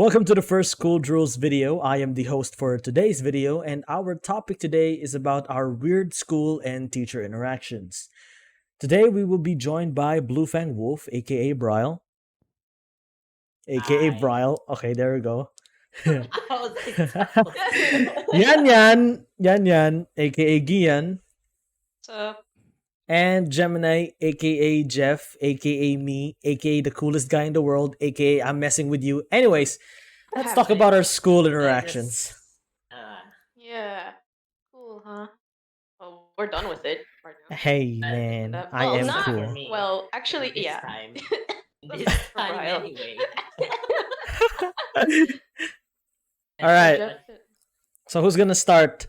Welcome to the first School Drools video. I am the host for today's video, and our topic today is about our weird school and teacher interactions. Today we will be joined by Bluefang Wolf, aka Bryle, aka Hi. Bryle. Okay, there we go. I was like, that Yan, aka Gian, So, and Gemini, aka Jeff, aka me, aka the coolest guy in the world, aka I'm messing with you. Anyways, let's talk about our school interactions. yeah. Cool, huh? Well, we're done with it right now. Hey man, I well, am not- cool. for me. Well, actually, this yeah. time. That's This for time Bryle. anyway. All right. Jeff, So who's gonna start?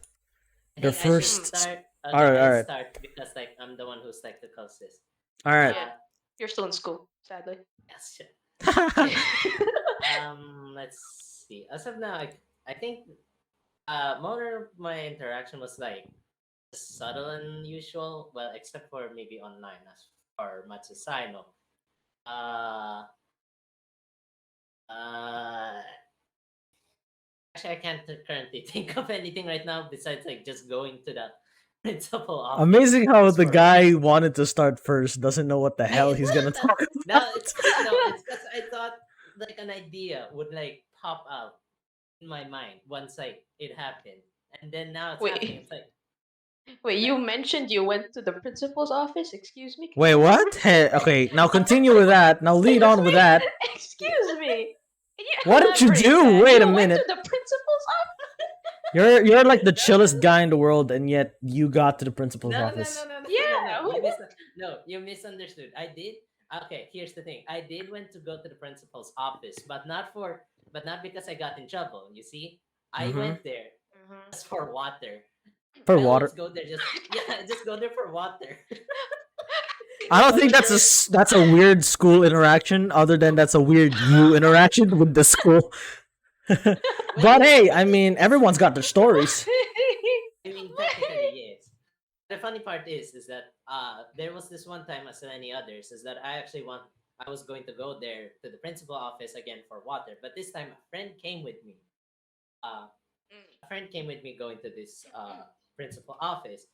I The think I should first- start. Okay, Alright, I'll alright. start because I'm the one who's the closest. All right. Yeah. You're still in school, sadly. Yes, shit. Let's see. As of now, I think more of my interaction was subtle and usual. Well, except for maybe online, as or much as I know. Actually, I can't currently think of anything right now besides just going to the principal office. Amazing how the for- guy wanted to start first doesn't know what the hell he's gonna talk No, about. it's because I thought an idea would pop out in my mind once it happened, and then now it's Wait. happening. It's Wait, you mentioned you went to the principal's office? Excuse me? Wait, what? Hey, okay, now continue with that. Now lead on with that. Excuse me. Can you What did you elaborate do? that? Wait a You went minute. to the principal's office? You're like the chillest guy in the world, and yet you got to the principal's no, office. no. Yeah, You misunderstood. I did. Okay, here's the thing. I did went to go to the principal's office, but not because I got in trouble. You see, I Mhm. went there just for water. For I water. always go there just go there for water. I don't think that's a weird school interaction. Other than that's a weird you interaction with the school. But hey, I mean, everyone's got their stories. I mean, technically, yes. The funny part is that there was this one time, as any others, is that I was going to go there to the principal office again for water, but this time a friend came with me. A friend came with me going to this principal office.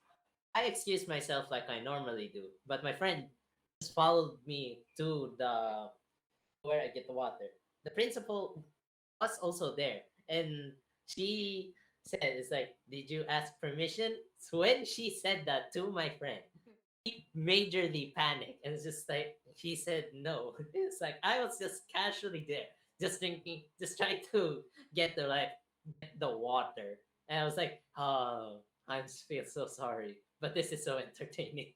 I excused myself like I normally do, but my friend just followed me to the where I get the water. The principal was also there, and she said, "It's did you ask permission?" So when she said that to my friend, he majorly panicked, and it's just she said no. It's I was just casually there, just drinking, just trying to get get the water, and I was like, "Oh, I feel so sorry, but this is so entertaining."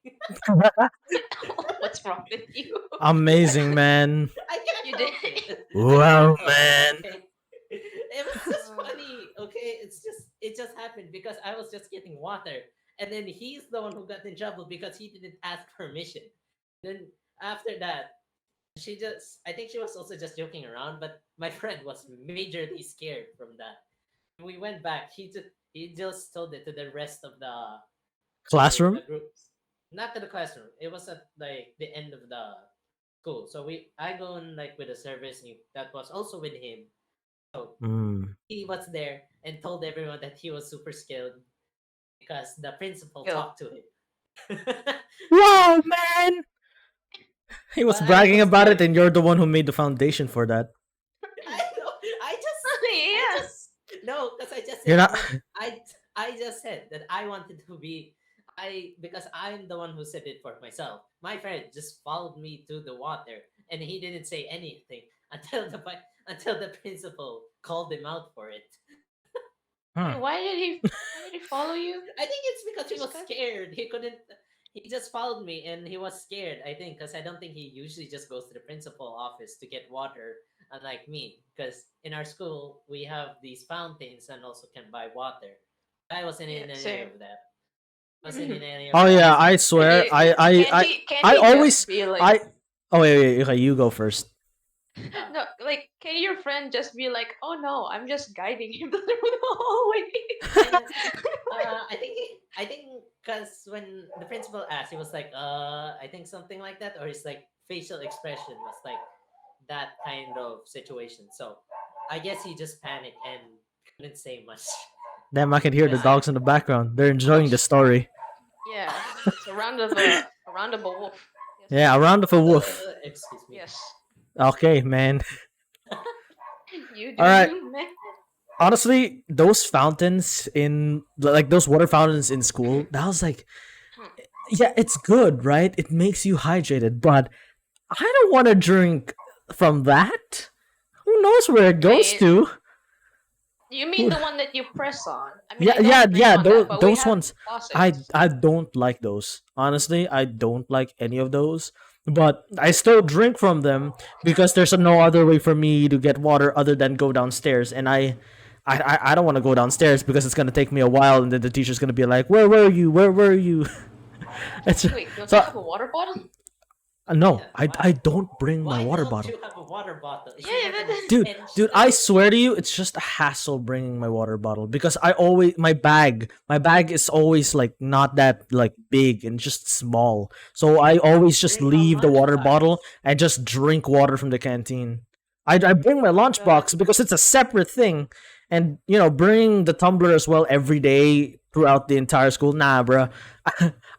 What's wrong with you? Amazing, man. I can't You help did. it. Wow, man. Okay. It was just funny. Okay, it just happened because I was just getting water, and then he's the one who got in trouble because he didn't ask permission. Then after that, I think she was also just joking around, but my friend was majorly scared from that. When we went back, he just told it to the rest of Classroom? the groups, not to the classroom. It was at the end of the school. So I go in with a service that was also with him. So Mm. he was there and told everyone that he was super skilled because the principal Yo. talked to him. Wow, man. He was But I bragging was about it, there. and you're the one who made the foundation for that. I know. Yeah. No, because I just You're said, not. I just said that I wanted to be because I'm the one who said it for myself. My friend just followed me to the water, and he didn't say anything until the principal called him out for it. Huh. Wait, why did he follow you? I think it's because he This was guy? scared. He couldn't. He just followed me, and he was scared. I think because I don't think he usually just goes to the principal office to get water, unlike me. Because in our school we have these fountains and also can buy water. I wasn't in Yeah, any same. of that. Wasn't in any of Oh that. yeah, I swear. Can I he always just be like, I. Oh wait. Okay, you go first. no, like, can your friend just be like, oh no, I'm just guiding him through the hallway? I think because when the principal asked, he was I think something like that, or his facial expression was that kind of situation. So I guess he just panicked and couldn't say much. Damn, I can hear the dogs in the background. They're enjoying the story. Yeah, it's a round of a wolf. Yes. Yeah, a round of a wolf. Excuse me. Yes. Okay, man. You do All right. you, man. Honestly, those fountains in like those water fountains in school, that was like, yeah, it's good, right? It makes you hydrated, but I don't want to drink from that. Who knows where it goes Wait. to? You mean the one that you press on? I mean, Yeah, I don't yeah, drink yeah. on Those that, but we those have ones, faucets. I don't like those. Honestly, I don't like any of those. But I still drink from them because there's no other way for me to get water other than go downstairs, and I don't want to go downstairs because it's gonna take me a while, and then the teacher's gonna be like, "Where were you? Where were you?" it's Wait, don't so you have a water bottle? no, Yeah, I don't bring my Why water don't bottle. you have a water bottle? Is Yeah, it that- like an Dude, extension? I swear to you, it's just a hassle bringing my water bottle because I always my bag is always like not that like big and just small. So I always just Bring a leave the water lunchbox. bottle and just drink water from the canteen. I bring my lunchbox because it's a separate thing, and bring the tumbler as well every day throughout the entire school. Nah, bruh.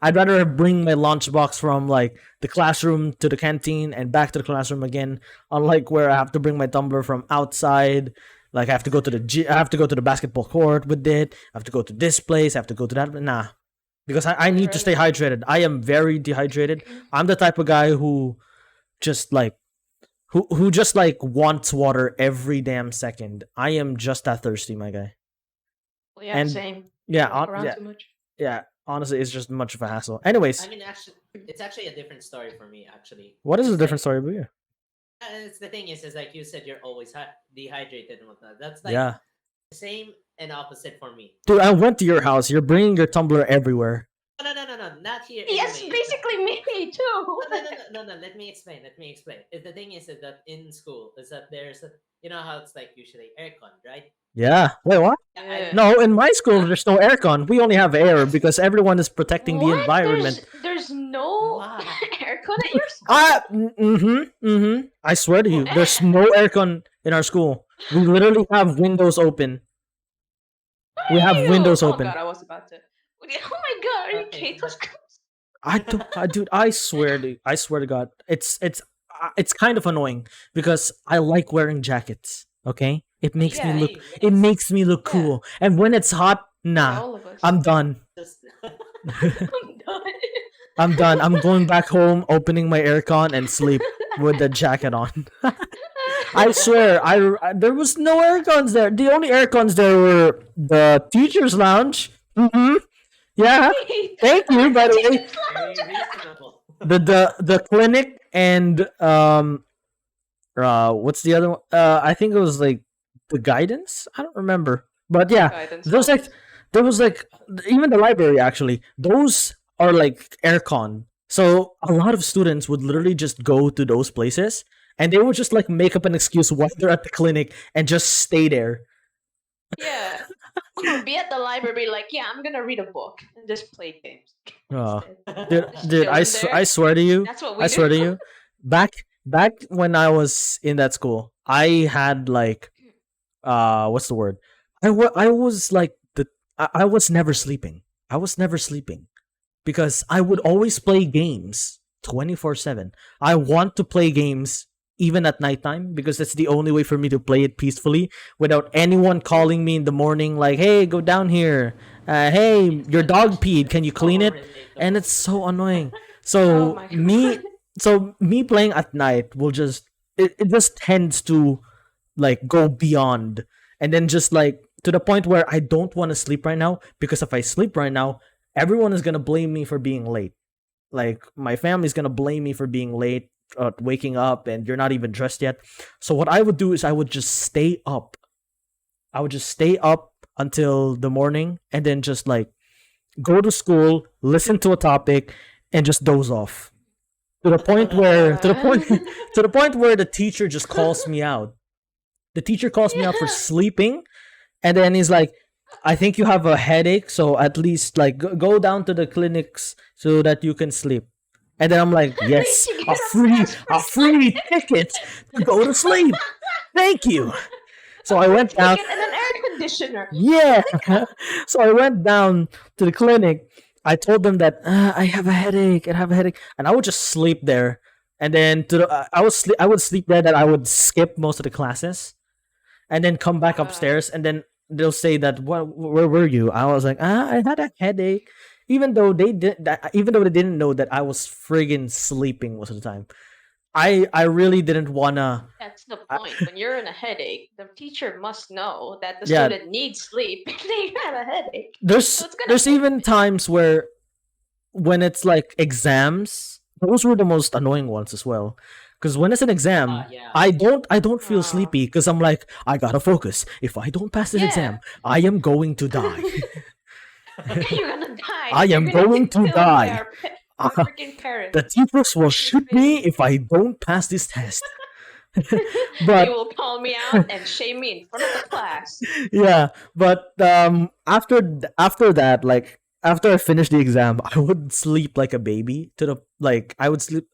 I'd rather bring my lunchbox from like the classroom to the canteen and back to the classroom again. Unlike where I have to bring my tumbler from outside, like I have to go to I have to go to the basketball court with it. I have to go to this place. I have to go to that. Nah, because I need to stay hydrated. I am very dehydrated. I'm the type of guy who just like who just like wants water every damn second. I am just that thirsty, my guy. Well, yeah, And- same. Yeah, Walk around yeah, too much. yeah. Honestly, it's just much of a hassle. Anyways, I mean, actually, it's actually a different story for me. Actually, what is the It's different like- story about you? It's the thing is like you said, you're always dehydrated and whatnot. That's like Yeah, the same and opposite for me. dude, I went to your house. You're bringing your tumbler everywhere. No, not here. Yes, anyway. basically me too. No. Let me explain. The thing is that in school is that there's how it's like usually aircon, right? Yeah. Wait, what? Yeah. No, in my school, there's no aircon. We only have air because everyone is protecting the What? environment. There's no Why? aircon at your school. I swear to you, there's no aircon in our school. We literally have windows open. We have Ew. windows Oh open. god, I was about to. Oh my god, are you Okay, Kato's? Dude, I swear to God, it's kind of annoying because I like wearing jackets. Okay, it makes Yeah, me look, Hey, it makes me look Yeah. cool. And when it's hot, nah, All of us. I'm done. just I'm done. I'm done. I'm going back home, opening my aircon, and sleep with the jacket on. I swear, there was no aircons there. The only aircons there were the teachers' lounge. Yeah. Thank you, by the way. very reasonable. The clinic and what's the other one? I think it was like the guidance. I don't remember, but yeah, Guidance there was like even the library actually. Those are like aircon. So a lot of students would literally just go to those places and they would just like make up an excuse why they're at the clinic and just stay there. Yeah. Be at the library, like, yeah, I'm gonna read a book and just play games. Oh. instead. Dude, I Chilling there. I swear to you, That's what we I do. swear to you, back when I was in that school, I had like, what's the word? I was like I was never sleeping. I was never sleeping because I would always play games 24/7. I want to play games even at nighttime because that's the only way for me to play it peacefully without anyone calling me in the morning like, "Hey, go down here. Hey, your dog peed. Can you clean it?" And it's so annoying. So Oh my me playing at night will just it just tends to like go beyond and then just like to the point where I don't want to sleep right now because if I sleep right now, everyone is gonna blame me for being late. Like my family's gonna blame me for being late, waking up, and you're not even dressed yet. So what I would do is I would just stay up. I would just stay up until the morning and then just like go to school, listen to a topic, and just doze off. To the point where the teacher just calls me out. The teacher calls me out for sleeping, and then he's like, "I think you have a headache, so at least like go down to the clinics so that you can sleep." And then I'm like, "Yes, You a get a free pass for ticket to go to sleep. Thank you." So I went Take down. it in an air conditioner. Yeah. So I went down to the clinic. I told them that I have a headache. I have a headache, and I would just sleep there. And then I would sleep there. That I would skip most of the classes, and then come back Uh, upstairs. And then they'll say that, where were you? I was like, I had a headache. Even though they didn't know that I was friggin' sleeping most of the time. I really didn't wanna. that's the I, point. When you're in a headache, the teacher must know that the yeah, student needs sleep if they have a headache. So there's it's gonna there's even times where when it's like exams, those were the most annoying ones as well. Because when it's an exam, Yeah. I don't feel uh, sleepy because I'm like, I gotta focus. If I don't pass this yeah. exam, I am going to die. You're gonna die. I They're am gonna going be to killing die. our freaking parents. The teachers will Freaking shoot me parents. if I don't pass this test. They But will call me out and shame me in front of the class. yeah, but after that, like after I finished the exam, I would sleep like a baby to the like I would sleep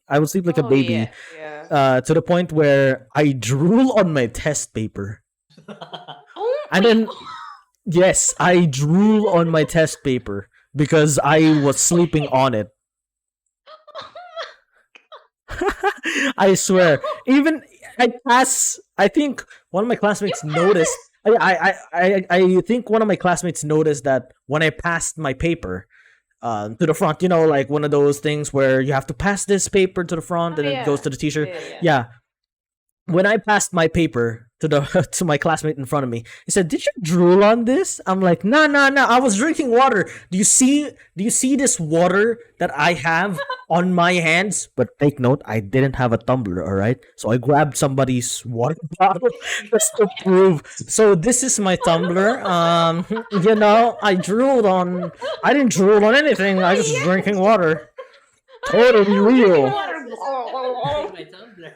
like a Oh baby yeah, yeah. to the point where I drool on my test paper. Oh And wait. then yes, I drool on my test paper because I was sleeping Wait. on it. I swear. Even I think one of my You classmates noticed. passed. I think one of my classmates noticed that when I passed my paper to the front, like one of those things where you have to pass this paper to the front Oh and it goes yeah, to the teacher. yeah, yeah. Yeah, when I passed my paper to the to my classmate in front of me, he said, "Did you drool on this?" I'm like, "No, no, no. I was drinking water. Do you see this water that I have on my hands?" But take note, I didn't have a tumbler. All right, so I grabbed somebody's water bottle just to prove. So this is my tumbler. I drooled on. I didn't drool on anything. I just Yes, drinking water. Totally I'm drinking real. Yes, water. this is definitely my Tumblr.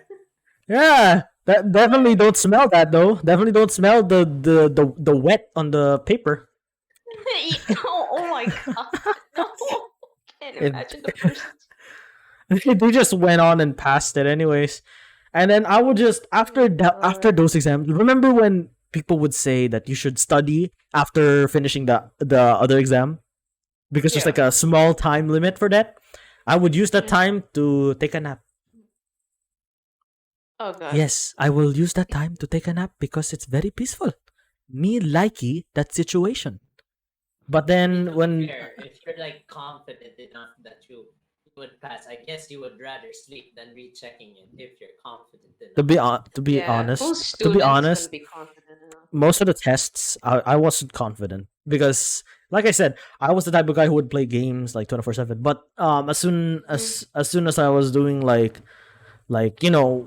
Yeah, that definitely don't smell that though. Definitely don't smell the wet on the paper. Oh my god. No. Can't It imagine the person. they just went on and passed it anyways. And then I would just after God. those exams. Remember when people would say that you should study after finishing the other exam because there's like Yeah. a small time limit for that. I would use that Mhm. time to take a nap. Oh god. Yes, I will use that time to take a nap because it's very peaceful. Me likey that situation. But I mean, then to be when fair, if you're like confident enough that you would pass, I guess you would rather sleep than rechecking it if you're confident to enough. be on to be Yeah, most honest, students can be confident enough. most of the tests I wasn't confident because like I said, I was the type of guy who would play games like 24/7. But Mm. as soon as I was doing like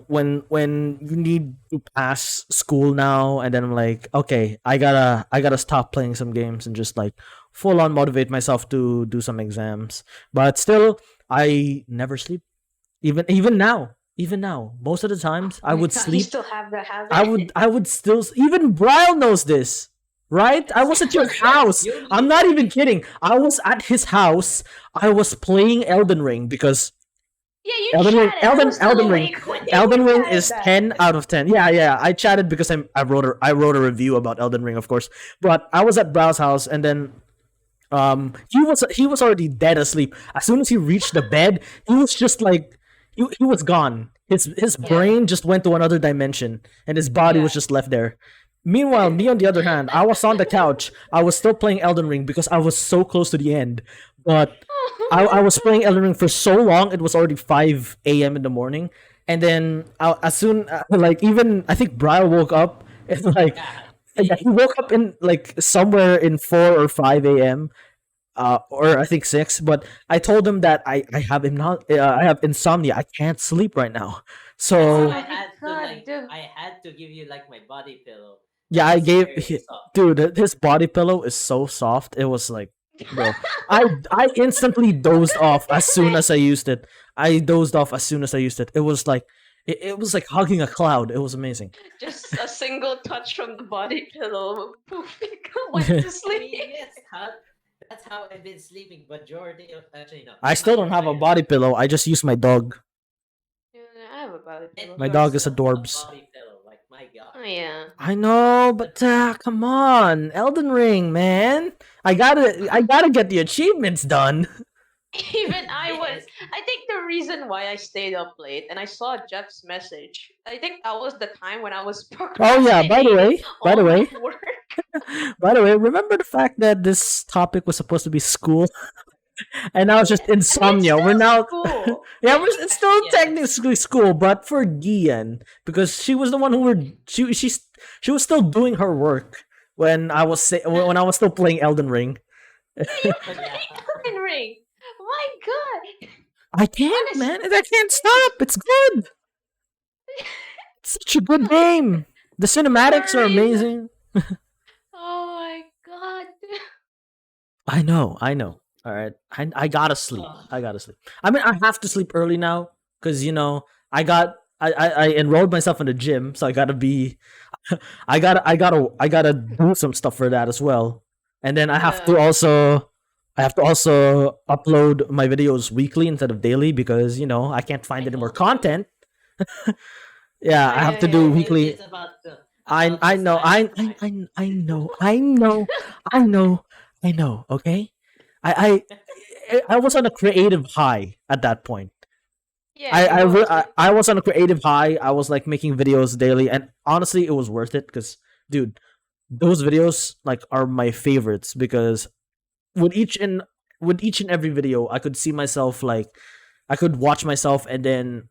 when you need to pass school now, and then I'm like, okay, I gotta stop playing some games and just like full on motivate myself to do some exams. But still, I never sleep. Even now most of the times I Oh my would god, you sleep. still have the I habit? would I would still even Brian knows this, right? I was at your Yes, house. you I'm not even kidding. I was at his house. I was playing Elden Ring because Yeah, you Elden Ring, chatted. I Elden, was still Elden Ring, awake when Elden you Ring chatted is that. 10 out of 10. Yeah, yeah. I chatted because I wrote a review about Elden Ring, of course. But I was at Brow's house, and then he was already dead asleep. As soon as he reached the bed, he was just like he was gone. His Yeah, brain just went to another dimension, and his body was yeah. just left there. Meanwhile, me on the other hand, I was on the couch. I was still playing Elden Ring because I was so close to the end. But I was playing Elden Ring for so long, it was already 5 a.m. in the morning. And then as soon, like, even, I think Brian woke up, and like, yeah. yeah, he woke up in, like, somewhere in 4 or 5 a.m. Or I think 6. But I told him that I have insomnia. I can't sleep right now. That's Oh how So, I my had to god, like dude. I had to give you like my body pillow. yeah, That I was gave, very soft. dude, his body pillow is so soft. It was like, bro, I instantly dozed off as soon as I used it. I dozed off as soon as I used it. It was like hugging a cloud. It was amazing. Just a single touch from the body pillow. Poof, you went to I sleep. mean, yes, that's how I've been sleeping majority of actually no, I still my don't have a entire body life. pillow. I just use my dog. Yeah, I have a body And pillow. My yours dog is a still have a Dorbs. body pillow. Like my god. Oh yeah. I know, but come on, Elden Ring, man. I gotta get the achievements done. Even I was. Yes. I think the reason why I stayed up late and I saw Jeff's message. I think that was the time when I was Oh yeah, procrastinating by the all my way, work. by the way, remember the fact that this topic was supposed to be school, and now it's just Yeah, I mean, it's insomnia. We're still now, school. yeah, it's still Yes. technically school, but for Gian, because she was the one who were she was still doing her work when when I was still playing Elden Ring. You Yeah. playing Elden Ring. My God. I can't, man. Honestly, I can't this stop. is It's good. It's such a good game. The cinematics the are reason. amazing. Oh my God. I know. I know. All right. I gotta sleep. Oh, I gotta sleep. I mean, I have to sleep early now because I got I enrolled myself in the gym, so I gotta be I gotta do some stuff for that as well. And then Yeah. I have to also upload my videos weekly instead of daily because I can't find I any more know. content. Yeah, Oh I have yeah, to yeah, do yeah. weekly. It's about I this know time to time. I know I know I know I know. Okay, I I was on a creative high at that point. Yeah, you was. I was on a creative high. I was like making videos daily, and honestly, it was worth it because, dude, those videos like are my favorites because with each and with each and every video, I could see myself like I could watch myself and then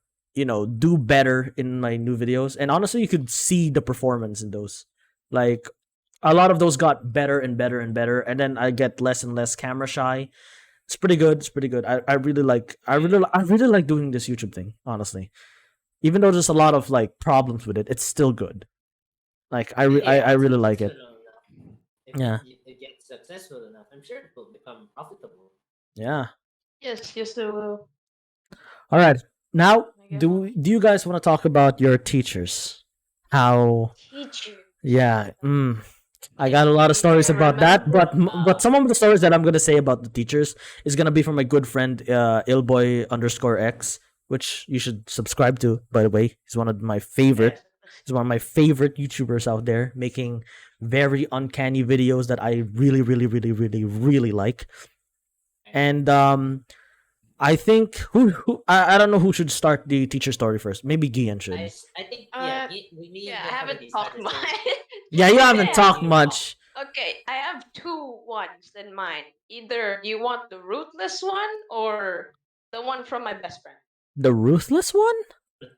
do better in my new videos. And honestly, you could see the performance in those. Like a lot of those got better and better and better, and then I get less and less camera shy. It's pretty good. It's pretty good. I really like doing this YouTube thing. Honestly, even though there's a lot of like problems with it, it's still good. Like If you I get really like successful it. enough, if Yeah, it gets successful enough, I'm sure it will become profitable. yeah. Yes, yes, it will. All right. Now, I guess. do you guys want to talk about your teachers? How? Teacher. Yeah. I got a lot of Yes. stories I about that, remember. but some of the stories that I'm gonna say about the teachers is gonna be from my good friend illboy_x, which you should subscribe to. By the way, he's one of my favorite. Yes. He's one of my favorite YouTubers out there, making very uncanny videos that I really, really, really, really, really like. And I think I don't know who should start the teacher story first. Maybe Gian should. I think Uh, me and yeah, I Jeff haven't already talked started. much. So Yeah, you haven't Yeah. talked you talk. much. Okay, I have two ones in mind. Either you want the ruthless one or the one from my best friend. The ruthless one?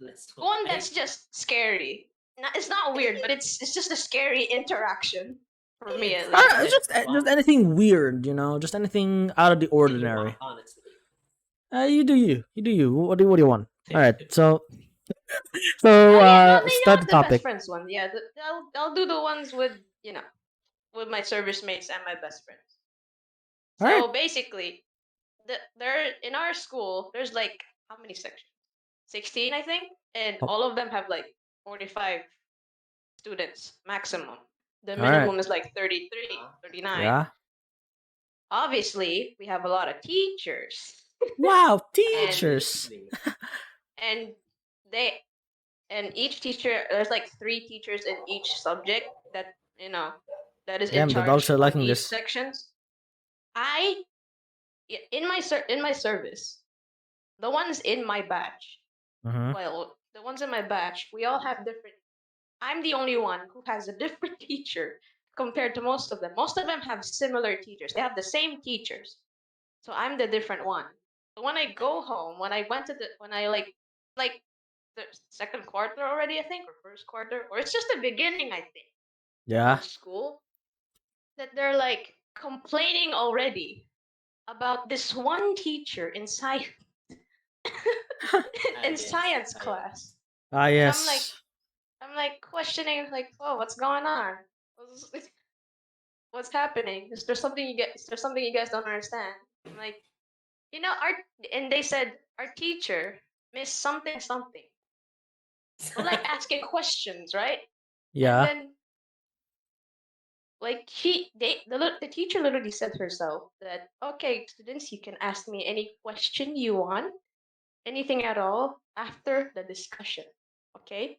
Let's The one I that's just scary. It's not weird, but it's just a scary interaction for me at least. it's just Just fun. anything weird, just anything out of the Anything you want, ordinary. honestly. You do you. You do you. What do you want? All right. Oh yeah, no, no, you Start the want the best topic. friends one. Yeah, I'll do the ones with with my service mates and my best friends. All right. So basically, there in our school, there's like how many sections? 16, I think, and Oh, all of them have like 45 students maximum. The all right. minimum is like 33, Huh? 39. Yeah. Obviously, we have a lot of teachers, Wow, and teachers. Obviously. and they and each teacher there's like three teachers in each subject that that is in Damn, the dogs charge are of liking these this. sections. I in my service, the ones in my batch. Mm-hmm. Well, the ones in my batch, we all have different. I'm the only one who has a different teacher compared to most of them. Most of them have similar teachers. They have the same teachers. So I'm the different one. So when I go home, when I went to the when I like the second quarter already, I think, or first quarter, or it's just the beginning, I think, Yeah. of school, that they're like complaining already about this one teacher in science in Yes. science class. Ah, And yes. I'm like questioning, like, oh, what's going on? What's, what's happening? Is there something you guys don't understand? I'm like, our and they said our teacher Miss something something. We're like asking questions, right? And Yeah. then like the teacher literally said herself that, okay, students, you can ask me any question you want, anything at all after the discussion. Okay?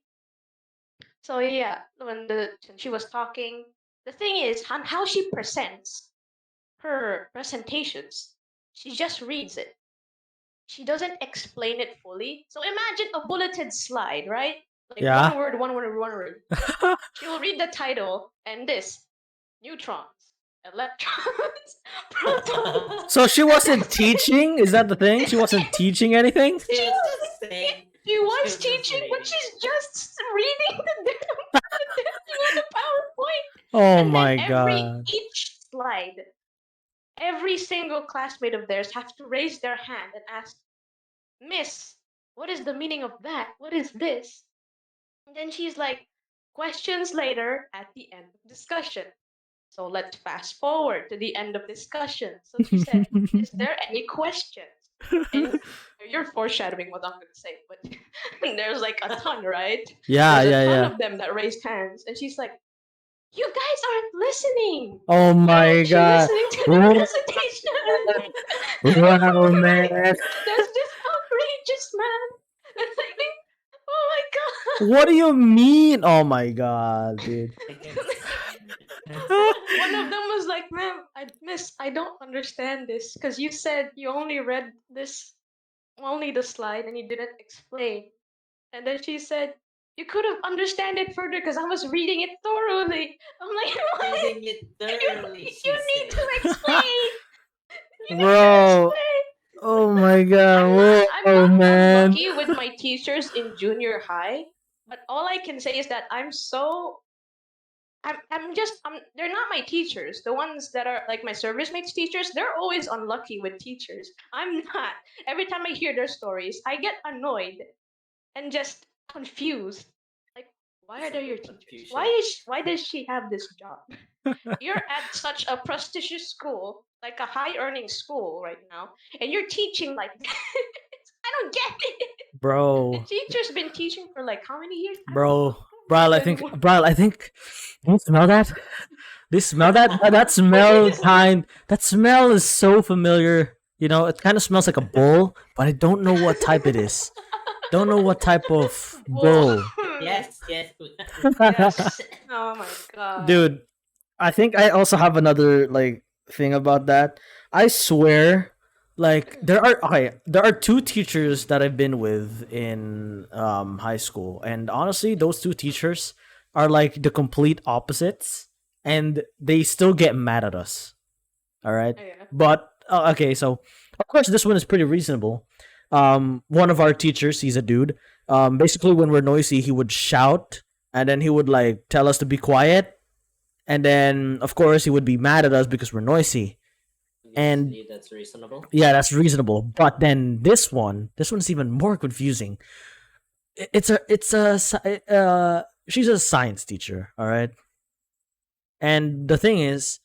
So yeah, when she was talking, the thing is on how she presents her presentations. She just reads it. She doesn't explain it fully. So imagine a bulleted slide, right? Like Yeah. one word, one word, one word. She will read the title and this neutrons, electrons, protons. So she And wasn't that's it. teaching? Is that the thing? She wasn't teaching anything? She was just saying. She was She was just teaching, but reading. she's just reading the thing on the PowerPoint. Oh And then my god. each slide, every single classmate of theirs have to raise their hand and ask, Miss, what is the meaning of that? What is this? And then she's like, questions later at the end of discussion. So let's fast forward to the end of discussion. So she said, is there any questions? And you're foreshadowing what I'm going to say, but there's like a ton, right? Yeah, There's yeah, a ton yeah. of them that raised hands. And she's like, you guys aren't listening. Oh my Aren't you god. listening to the presentation? Wow, man. That's just outrageous, man. That's like, oh my god. What do you mean? Oh my god, dude. One of them was like, "Ma'am, miss, I don't understand this because you said you only read this, only the slide, and you didn't explain." And then she said, "You could have understand it further because I was reading it thoroughly." I'm like, "What? Reading it thoroughly. You need to explain. You need to Bro. explain." Oh my god. I'm Whoa, not man. lucky with my teachers in junior high, but all I can say is that they're not my teachers. The ones that are like my service mates teachers, they're always unlucky with teachers. I'm not. Every time I hear their stories, I get annoyed and just confused. Like, why are they your teachers? Why does she have this job? You're at such a prestigious school, like a high earning school right now, and you're teaching like this. I don't get it. Bro. The teacher's been teaching for like how many years? I don't Bro. know. Bro, I think can you smell that? Do you smell that? That smell that smell is so familiar. You know, it kind of smells like a bowl, but I don't know what type it is. Don't know what type of bowl. Yes, yes. Yes. Oh my god. Dude, I think I also have another like thing about that. I swear, like there are two teachers that I've been with in high school, and honestly, those two teachers are like the complete opposites, and they still get mad at us. All right, Oh, yeah. but okay, so of course this one is pretty reasonable. One of our teachers, he's a dude. Basically, when we're noisy, he would shout, and then he would like tell us to be quiet, and then of course he would be mad at us because we're noisy. And that's reasonable. yeah, that's reasonable. But then this one's even more confusing. She's a science teacher, all right. And the thing is,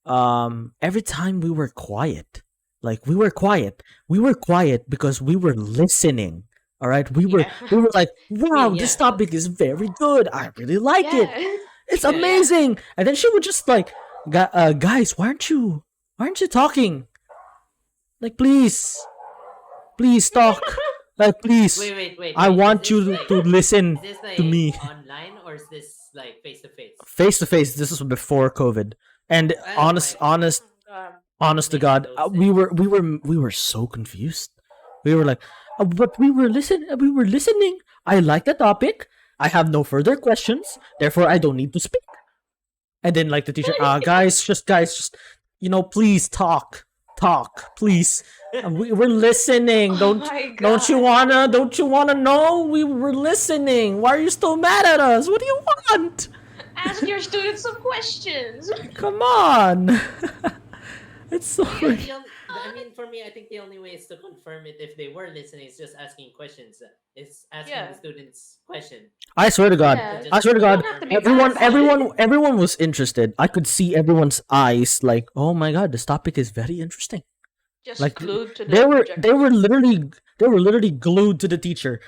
every time we were quiet, like we were quiet because we were listening. All right, we were like, wow, this Yeah. topic is very good. I really like it. Yeah. It's Yeah. amazing. And then she would just like, guys, why aren't you talking? Like, please talk. Like, please. Wait. I wait, want is you this, like, to listen Is this like to me online or is this like face to face? face to face. This is before COVID, and Oh honest to Makes God, no we were so confused. We were like, but we were listening. I like the topic. I have no further questions. Therefore, I don't need to speak. And then like the teacher, guys, just please talk, please. We're listening. Oh my Don't you God. wanna know? We were listening. Why are you still mad at us? What do you want? Ask your students some questions. Come on. It's so. I mean, for me, I think the only way is to confirm it if they were listening is just asking questions. It's asking Yeah. the students question. I swear to God. Yeah. I swear to You God. don't have to be mad about it. Everyone was interested. I could see everyone's eyes like, oh my God, this topic is very interesting. Just Like glued to the they projector. were literally glued to the teacher.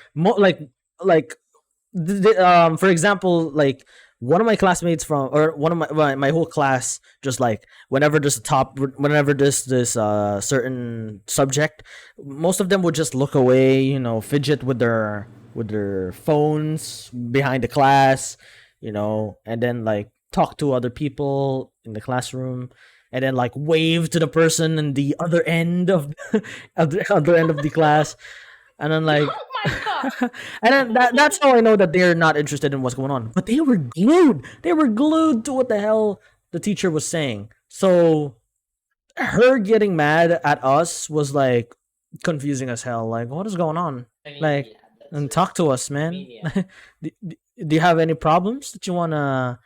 For example, like one of my classmates or one of my whole class, just like whenever there's this certain subject, most of them would just look away, fidget with their with their phones behind the class, and then like talk to other people in the classroom, and then like wave to the person in the other end of of the other end of the class, and then like Oh my god. and then that's how I know that they're not interested in what's going on. But they were glued. They were glued to what the hell the teacher was saying. So her getting mad at us was like confusing as hell. Like, what is going on? I mean, Like, yeah, that's and right. talk to us, I man. mean, yeah. Do you have any problems that you wanna,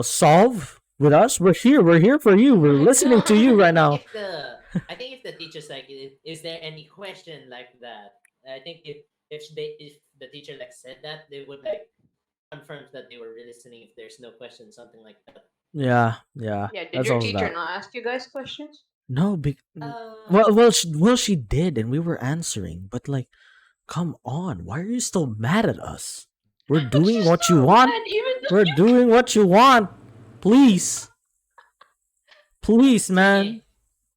solve with us? We're here. We're here for you. We're My listening to God. you right now. If the I think if the teachers like, is there any question like that? I think if the teacher like said that, they would like confirm that they were listening. If there's no question, something like that. Yeah, yeah. Yeah, did That's your all of teacher that. not ask you guys questions? No, Uh, well, she did, and we were answering. But like, come on, why are you still mad at us? We're doing She's what you not want. mad, even though We're you. doing what you want. Please, please, man.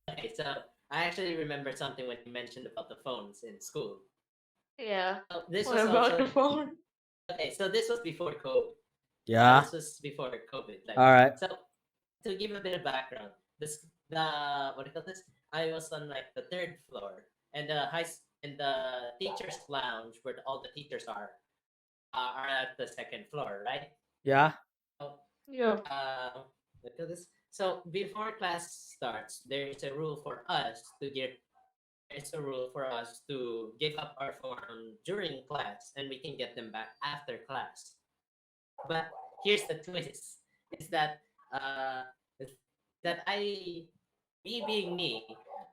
okay, okay. So I actually remember something when you mentioned about the phones in school. Yeah. So this What was about the also phone? okay. So this was before COVID. Yeah. This was before COVID. Like, All right. so to give a bit of background, this the what do you call this? I was on like the third floor, and the teachers' lounge where all the teachers are at the second floor, right? Yeah. So, Yeah. look at this. So before class starts, there is a rule for us to give. There's a rule for us to give up our phone during class, and we can get them back after class. But here's the twist: is is that me being me,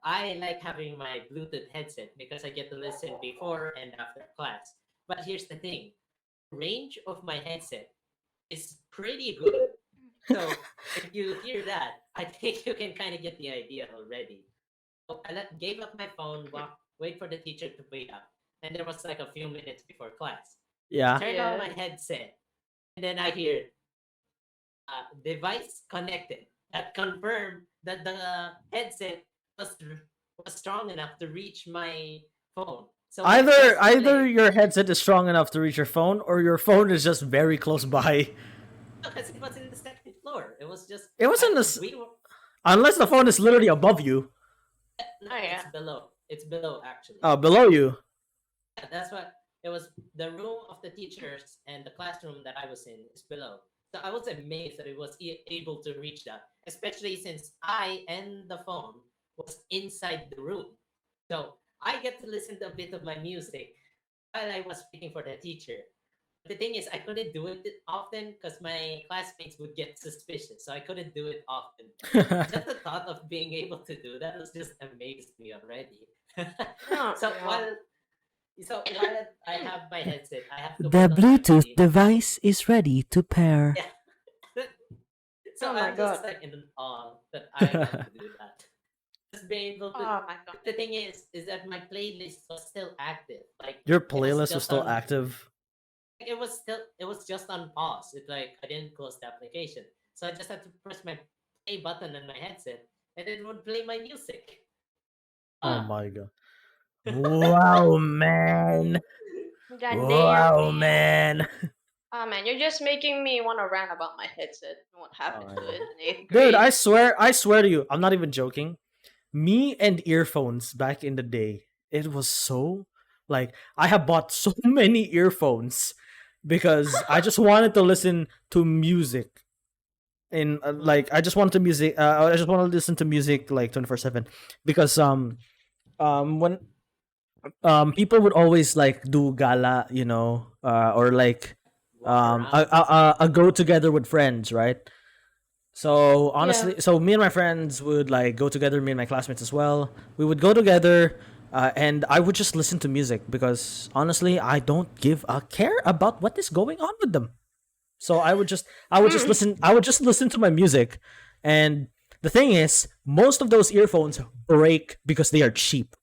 I like having my Bluetooth headset because I get to listen before and after class. But here's the thing: range of my headset is pretty good. So if you hear that, I think you can kind of get the idea already. So gave up my phone, wait for the teacher to wake up, and there was like a few minutes before class. Yeah. Turn on Yeah. my headset, and then I hear device connected. That confirmed that the headset was strong enough to reach my phone. So I Either pressed either play your headset is strong enough to reach your phone, or your phone is just very close by. because it was in the second floor. It was just It wasn't I this, we were unless the phone is literally above you. no, Oh it's yeah. below. It's below actually. Below you. Yeah, that's what it was. The room of the teachers and the classroom that I was in is below. So I was amazed that it was able to reach that, especially since I and the phone was inside the room. So I get to listen to a bit of my music while I was waiting for the teacher. The thing is, I couldn't do it often because my classmates would get suspicious. So I couldn't do it often. Just the thought of being able to do that was just amazed me already. Oh, so yeah. while while I have my headset, I have to The hold on Bluetooth actually. device is ready to pair. Yeah. So Oh my I'm just god. like in awe that I got to do that. Just being able to. Oh my god. The thing is that my playlist was still active. Like Your it was playlist was just still on. active. It was just on pause. It like I didn't close the application, so I just had to press my play button on my headset, and it would play my music. Oh Ah, my god. Wow, man. God damn. Wow, man. Oh man, you're just making me want to rant about my headset and what Oh happened my to it god. in eighth Dude, grade. I swear to you, I'm not even joking. Me and earphones back in the day, it was so like I have bought so many earphones because I just wanted to listen to music in mhm. like I just want to listen to music like 24/7 because when people would always like do gala, or like Walk around. a go together with friends, right? So Yeah. honestly, so me and my friends would like go together, me and my classmates as well. We would go together, and I would just listen to music because honestly, I don't give a care about what is going on with them. So Mm. I would just listen to my music, and the thing is, most of those earphones break because they are cheap,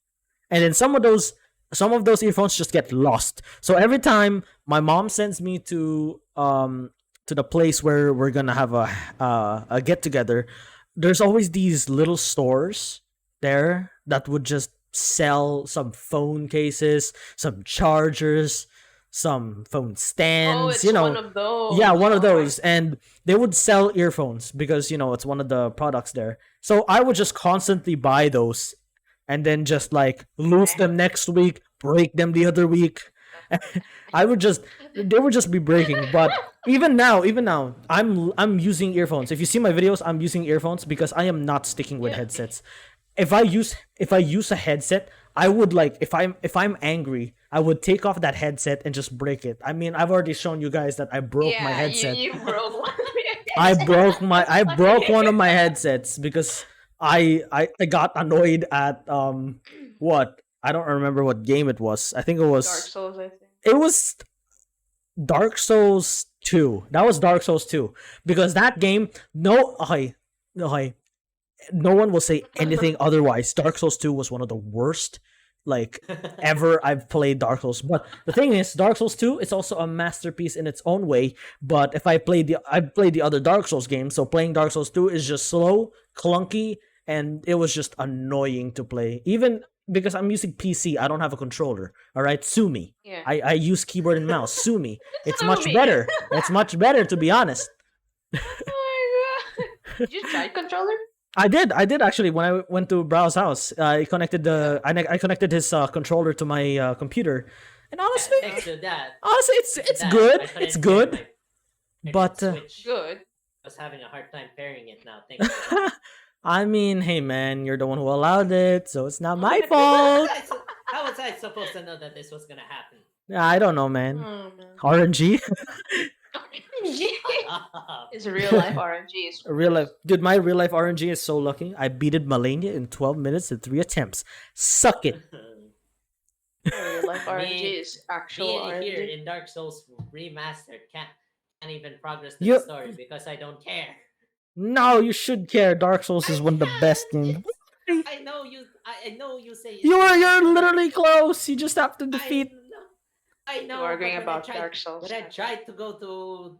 and then some of those earphones just get lost. So every time my mom sends me to the place where we're gonna have a get together, there's always these little stores there that would just sell some phone cases, some chargers, some phone Oh, stands, it's one of those. yeah, one of Alright. those. And they would sell earphones because, it's one of the products there. So I would just constantly buy those and then just like lose Okay. them next week, break them the other week. They would just be breaking. But even now, I'm using earphones. If you see my videos, I'm using earphones because I am not sticking with Yeah. headsets. If I use a headset, I would like if I'm angry, I would take off that headset and just break it. I mean, I've already shown you guys that I broke my Yeah, headset. you broke one. I broke one of my headsets because I got annoyed at what, I don't remember what game it was. I think it Dark was Souls, I think. it was Dark Souls 2. That was Dark Souls 2 because that game, okay, no one will say anything otherwise. Dark Souls 2 was one of the worst like ever I've played Dark Souls. But the thing is, Dark Souls 2 is also a masterpiece in its own way. But if I've played the other Dark Souls games, so playing Dark Souls 2 is just slow, clunky, and it was just annoying to play. Even because I'm using PC, I don't have a controller. All right, sue me. Yeah. I use keyboard and mouse. Sue me. It's Sue much me. better. It's much better, to be honest. Oh my god. Did you try controller? I did actually. When I went to Brow's house, I connected his controller to my computer, and honestly, Thanks to that. it's that, good. I couldn't It's pair good, my internet but Switch. Good. I was having a hard time pairing it now. Thanks to that. I mean, hey man, you're the one who allowed it, so it's not my fault. How was I supposed to know that this was gonna happen? I don't know, man. Oh man. RNG, It's real life RNG. Is real life, dude. My real life RNG is so lucky. I beated Melania in 12 minutes and 3 attempts. Suck it. real life RNG Me- is actual Me here RNG. in Dark Souls Remastered can't even progress the You- story because I don't care. No, you should care. Dark Souls is one of the best games. I know you. I know you say it's You're literally close. You just have to defeat. I know. Arguing but when I about tried- Dark Souls. When I tried to go to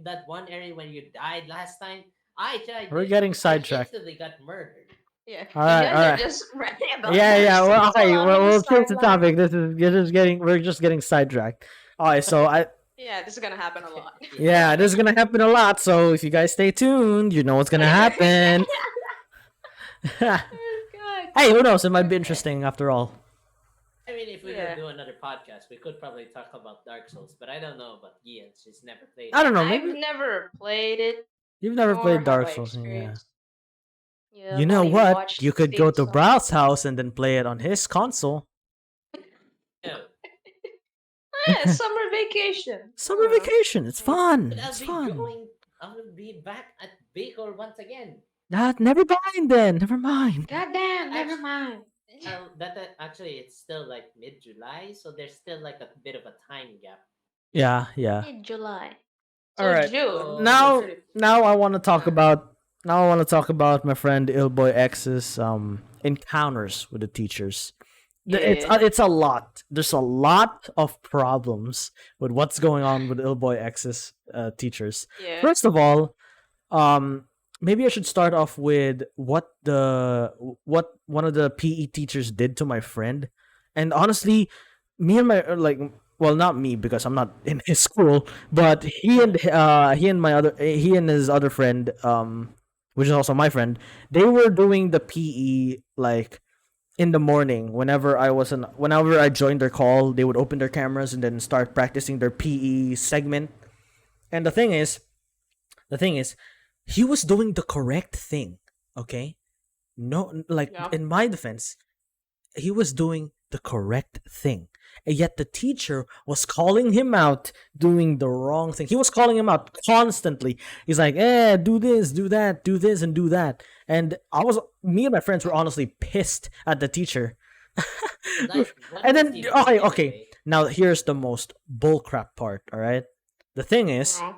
that one area when you died last time, I tried. We're it, getting I sidetracked. instantly got murdered. Yeah. Alright, You guys alright. are just ranting about Yeah. Dark Well, Souls okay. along We'll the change the sideline. topic. We're just getting sidetracked. Alright, so Yeah, this is gonna happen a lot. yeah, this is gonna happen a lot. So if you guys stay tuned, you know what's gonna happen. God. Hey, who knows? It might be interesting after all. I mean, if we Yeah. could do another podcast, we could probably talk about Dark Souls, but I don't know about Ian. She's never played. I don't know. I've Maybe never played it. you've never nor played have Dark I Souls. Yeah. experienced- Yeah, You I've know only what? watched You could go to videos on- Brow's house and then play it on his console. No. Yeah, summer vacation. Summer Huh. vacation. It's fun. But It's fun. I will be back at Bacor once again. Never mind then. Never mind. God damn, never Actu- mind. That actually, it's still like mid-July, so there's still like a bit of a time gap. Yeah. In July. All right. June. Now, That's it. now I want to talk about. Now I want to talk about my friend Illboy X's encounters with the teachers. Yeah. It's a lot. There's a lot of problems with what's going on with Illboy X's teachers. Yeah. First of all, maybe I should start off with what one of the PE teachers did to my friend. And honestly, me and my well, not me because I'm not in his school, but he and his other friend, which is also my friend, they were doing the PE like in the morning. Whenever I joined their call, they would open their cameras and then start practicing their PE segment. And the thing is, he was doing the correct thing. Okay, no, like Yeah. in my defense, he was doing the correct thing. And yet the teacher was calling him out doing the wrong thing. He was calling him out constantly. He's like, do this, do that, do this, and do that. And me and my friends were honestly pissed at the teacher. Like, what And was then, he doing okay. anyway? Now here's the most bullcrap part, alright? The thing is, Aw.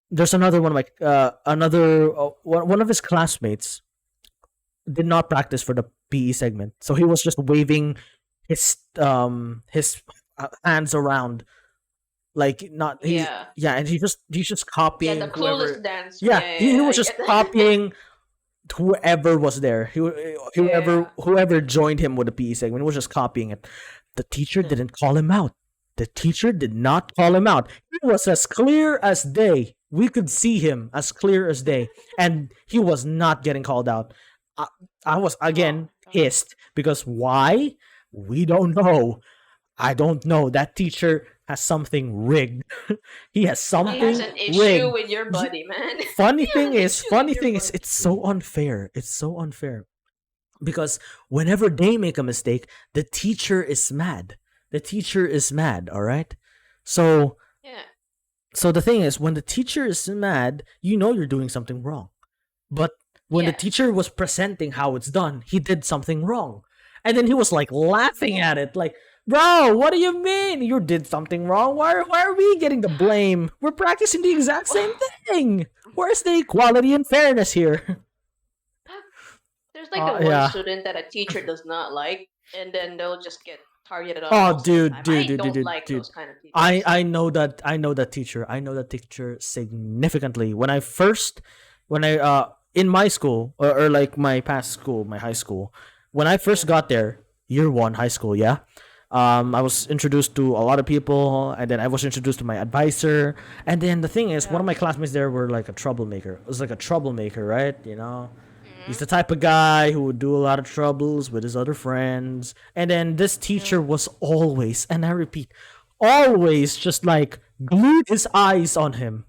there's another one of one of his classmates did not practice for the PE segment. So he was just waving his hands around like not Yeah. and he's just Yeah, copying the whoever. clueless dance. Yeah, he was I just get that. copying whoever was there. Whoever Yeah. joined him with the PE segment, he was just copying it. The teacher didn't call him out. The teacher did not call him out. It was as clear as day. We could see him as clear as day, and he was not getting called out. I, I was again pissed because why? We don't know. I don't know. That teacher has something rigged. He has He something has an issue rigged. with your buddy, man. Funny He has thing an is, issue funny with your thing is, buddy. it's so unfair. It's so unfair because whenever they make a mistake, the teacher is mad. The teacher is mad. All right. So Yeah. so the thing is, when the teacher is mad, you know you're doing something wrong. But when the Yes. teacher was presenting how it's done, he did something wrong. And then he was like laughing at it, like, bro, what do you mean you did something wrong? Why are we getting the blame? We're practicing the exact same thing. Where's the equality and fairness here? There's like the one Yeah. student that a teacher does not like, and then they'll just get targeted on Oh, most of the dude, time. dude, I dude, don't dude, like dude. those kind of teachers. I know that teacher. I know that teacher significantly. When I in my school or like my past school, my high school, when I first got there, year one high school, yeah. I was introduced to a lot of people, and then I was introduced to my advisor. And then the thing is, one of my classmates there were like a troublemaker. It was like a troublemaker, right? You know, he's the type of guy who would do a lot of troubles with his other friends. And then this teacher was always, and I repeat, always just like glued his eyes on him.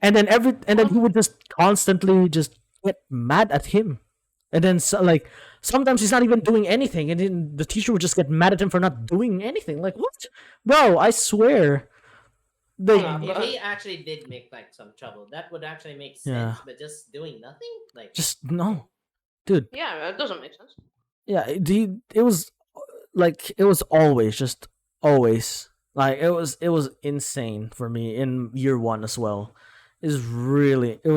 And then he would just constantly just get mad at him. And then like sometimes he's not even doing anything, and then the teacher would just get mad at him for not doing anything. Like what, bro? I swear. They, If he actually did make like some trouble, that would actually make sense. Yeah. But just doing nothing, like just no, dude. Yeah, that doesn't make sense. Yeah, it was like it was always just always like it was insane for me in year one as well. It was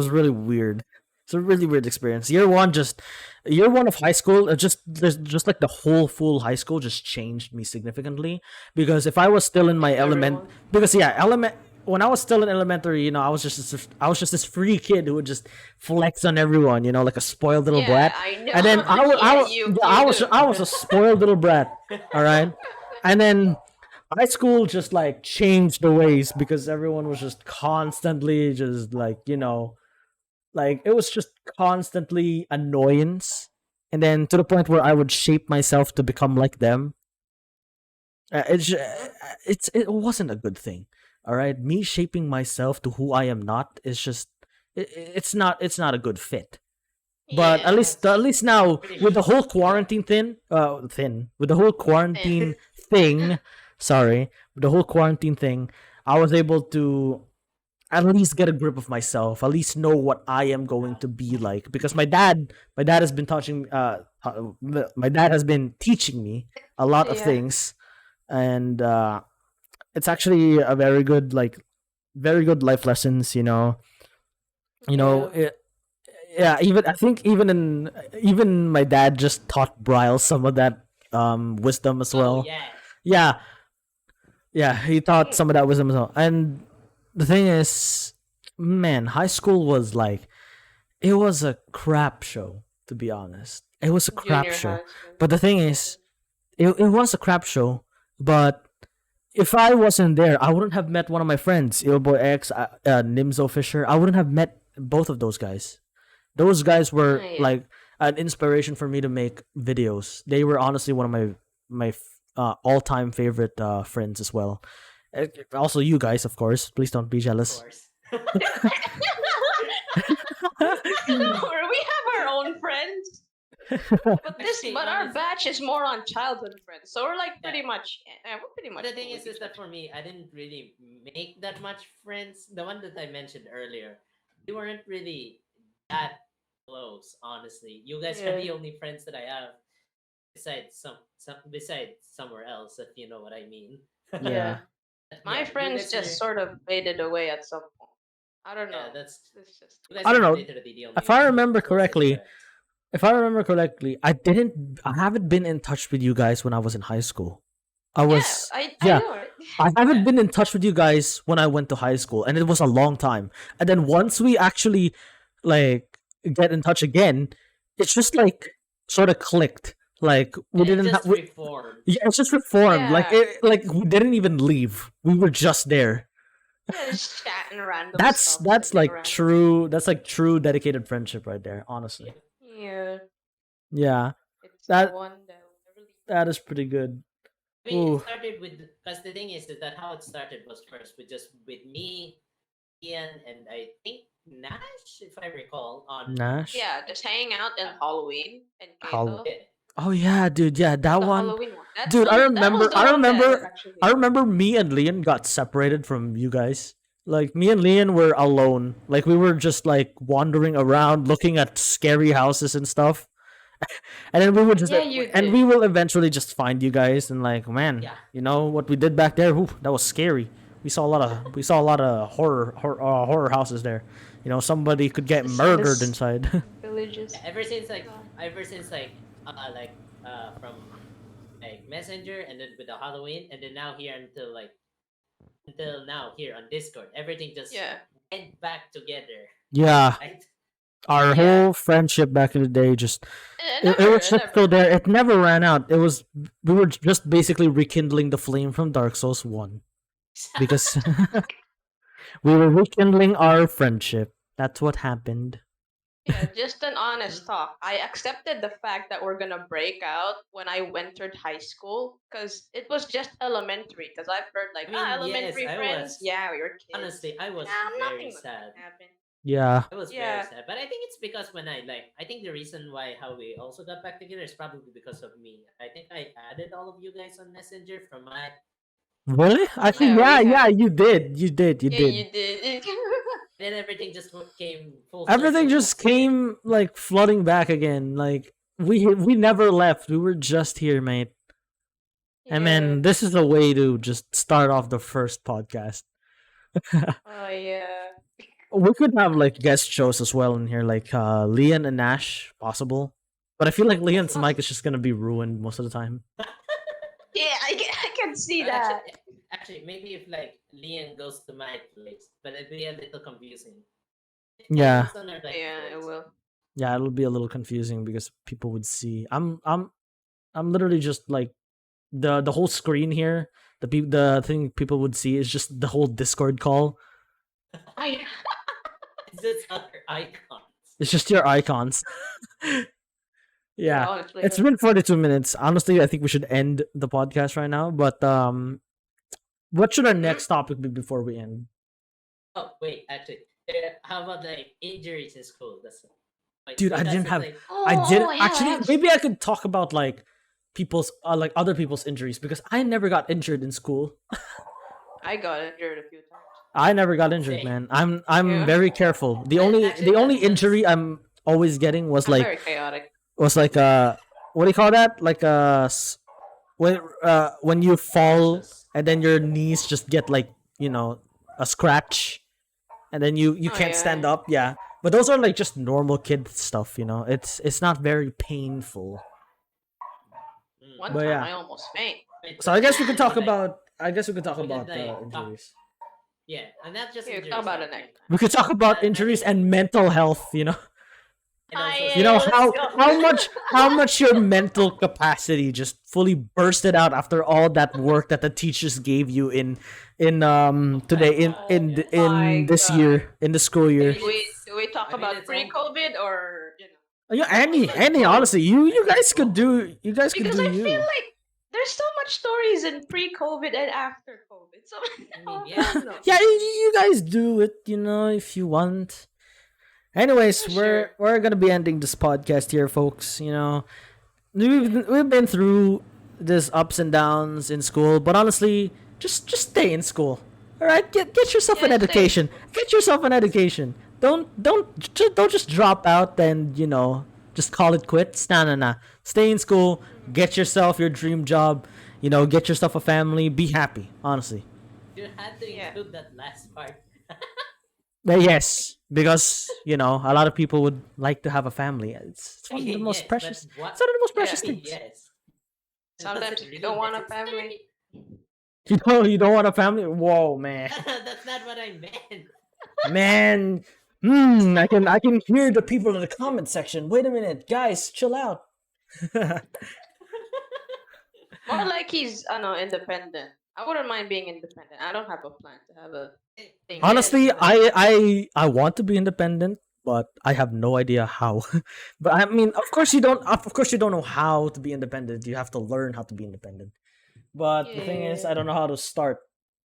really weird. It's a really weird experience. Year one of high school, there's just like the whole full high school just changed me significantly because if I was still in my element Everyone. because yeah, when I was still in elementary, you know, I was just this free kid who would just flex on everyone, you know, like a spoiled little Yeah, brat. I know. And then I was do. a spoiled little brat. All right, and then high school just like changed the ways because everyone was just constantly just like like it was just constantly annoyance, and then to the point where I would shape myself to become like them. It wasn't a good thing. All right, me shaping myself to who I am not is just it's not a good fit. But Yeah, at least now pretty with the sure. whole quarantine with the whole quarantine thing, sorry, with the whole quarantine thing, I was able to at least get a grip of myself, at least know what I am going to be like because my dad has been my dad has been teaching me a lot of Yeah. things, and it's actually a very good life lessons, you know. Yeah, even I think even my dad just taught Bryle some of that wisdom as well. Oh yeah. Yeah, yeah, he taught some of that wisdom as well. And the thing is, man, high school was like it was a crap show, to be honest. It was a crap Junior show. high school. But the thing is, it was a crap show, but if I wasn't there, I wouldn't have met one of my friends, Boy X, NimzoFischer. I wouldn't have met both of those guys. Those guys were Yeah. like an inspiration for me to make videos. They were honestly one of my all-time favorite friends as well. Also, you guys, of course. Please don't be Of jealous. course. Or we have our own friends. But Actually, our honestly- batch is more on childhood friends, so we're like Yeah. pretty much. We're pretty much. But the thing cool with is each that other. for me, I didn't really make that much friends. The one that I mentioned earlier, we weren't really that close, honestly. You guys are Yeah. the only friends that I have besides besides somewhere else, if you know what I mean. Yeah. My Yeah, you friends guys just are- sort of faded away at some point. I don't know. Yeah, that's It's just. you guys I don't are know. literally the only If I remember closest correctly, friends. If I remember correctly, I haven't been in touch with you guys when I was in high school. I was I yeah. know it. I haven't been in touch with you guys when I went to high school, and it was a long time. And then once we actually like get in touch again, it's just like sort of clicked. Like we And it didn't have. just reformed. Yeah, it's just reformed. Like Yeah. like we didn't even leave. We were just there. Yeah, just chatting random That's stuff. that's sending like random- true. That's like true dedicated friendship right there. Honestly. Yeah, Yeah, it's that the one that will never leave. that is pretty good. I mean, it Ooh, started with because the thing is that how it started was first with just with me, Ian, and I think Nash, if I recall, on Nash. Yeah, just hanging out in Halloween and Hall- Keto. yeah, Oh yeah, dude. Yeah, that The one. Halloween one. Dude, I That was remember. the I one that remember. actually. I remember. Me and Leon got separated from you guys. Like me and Leon were alone. Like we were just like wandering around, looking at scary houses and stuff. And then we would just Yeah, you and did. we will eventually just find you guys and like, man, Yeah. you know what we did back there? Ooh, that was scary. We saw a lot of horror houses there. You know, somebody could get The murdered saddest- inside. Villages. ever since from like Messenger and then with the Halloween and then now here until now here on Discord, everything just Yeah. went back together. Yeah, Right? our Yeah. whole friendship back in the day just it was just still there. It never ran out. It was we were just basically rekindling the flame from Dark Souls 1 because we were rekindling our friendship. That's what happened. Yeah, just an honest talk. I accepted the fact that we're gonna break out when I entered high school because it was just elementary. Because I've heard like, I mean, elementary yes, I friends. was- Yeah, we were kids. Honestly, I was Nothing very was gonna sad. happen. Yeah. I was Yeah. very sad, but I think it's because when I think the reason why how we also got back together is probably because of me. I think I added all of you guys on Messenger from my. Really? I think Yeah, we yeah, had- you did. You did. You Yeah, did. you did. Then everything just came full. Everything circle. just came like flooding back again. Like we never left. We were just here, mate. And man, this is a way to just start off the first podcast. Oh yeah. We could have like guest shows as well in here, like Leon and Nash, possible. But I feel like Leon's mic is just gonna be ruined most of the time. Yeah, I can see But that. Actually, maybe if like Liam goes to my place, but it'd be a little confusing. Yeah. It's on our, like, Yeah, it place. will. Yeah, it'll be a little confusing because people would see. I'm literally just like the whole screen here. The thing people would see is just the whole Discord call. I It's just other icons. It's just your icons. Yeah. honestly, It's been 42 minutes. Honestly, I think we should end the podcast right now. But what should our next topic be before we end? Oh wait, actually, how about like injuries in school? That's like, Dude, I because didn't it's have- like- I did Oh, yeah, actually. that's- Maybe I could talk about like people's like other people's injuries because I never got injured in school. I got injured a few times. I never got injured, Same. man. I'm Yeah. very careful. The I- only actually, the only that's- injury I'm always getting was I'm like very chaotic. what do you call that? Like when you fall and then your knees just get like, you know, a scratch and then you Oh, can't yeah. stand up. Yeah. But those are like just normal kid stuff, you know. It's not very painful. Mm. One But time yeah. I almost faint. Wait, So I guess we could talk like- about we could, the like, injuries. Yeah, and not just Yeah, injuries. talk about like, it next time. We could talk about I injuries think- and mental health, you know. and also- Yeah, You know let's how go. how much your mental capacity just fully bursted out after all that work that the teachers gave you in today in My this God. year in the school year. Do we talk I mean, about it's pre-COVID or Yeah, any honestly, you guys could do because do I you. feel like there's so much stories in pre-COVID and after COVID. So I mean, yeah. no. Yeah, you guys do it, you know, if you want. Anyways, Yeah, we're gonna be ending this podcast here, folks. You know, we've been through this ups and downs in school, but honestly, just stay in school. All right, get yourself an Yeah, stay in education. Get yourself an education. Don't just drop out and you know just call it quits. Nah. Stay in school. Get yourself your dream job. You know, get yourself a family. Be happy. Honestly. You had to Yeah. include that last part. Yes, because you know a lot of people would like to have a family. It's one of the Yes, most but precious. what- It's one of the most Yeah. precious things. Yes. Sometimes That's if you really don't want a necessary. family, You don't want a family. Whoa, man, That's not what I meant. man. I can hear the people in the comment section. Wait a minute, guys, chill out. More like he's, I know, independent. I wouldn't mind being independent. I don't have a plan to have a thing. Honestly, Yes, I want to be independent, but I have no idea how. But I mean, of course you don't know how to be independent. You have to learn how to be independent. But the thing is, I don't know how to start.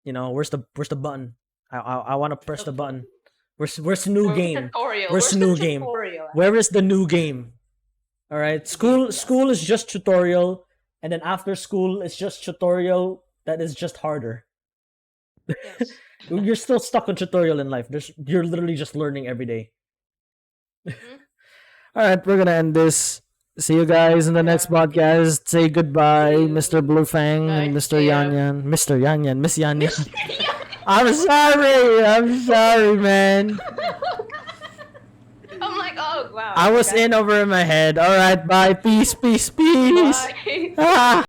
Where's the button? I want to press the button. Where's the new Where's the game? tutorial? Where's the new game? tutorial? Where is the new game? All right, school is just tutorial, and then after school it's just tutorial that is just harder. Yes. You're still stuck on tutorial in life. You're literally just learning every day. Mhm. All right, we're gonna end this. See you guys in the next podcast. Say goodbye, See you. Mr. Bluefang Bye, and Mr. see ya. Yan Yan. Mr. Yan Yan, Miss Yan Yan. Yeah. I'm sorry. I'm sorry, man. I'm like, oh wow. I was okay. in over my head. All right, bye. Peace, peace, peace. Bye. Ah.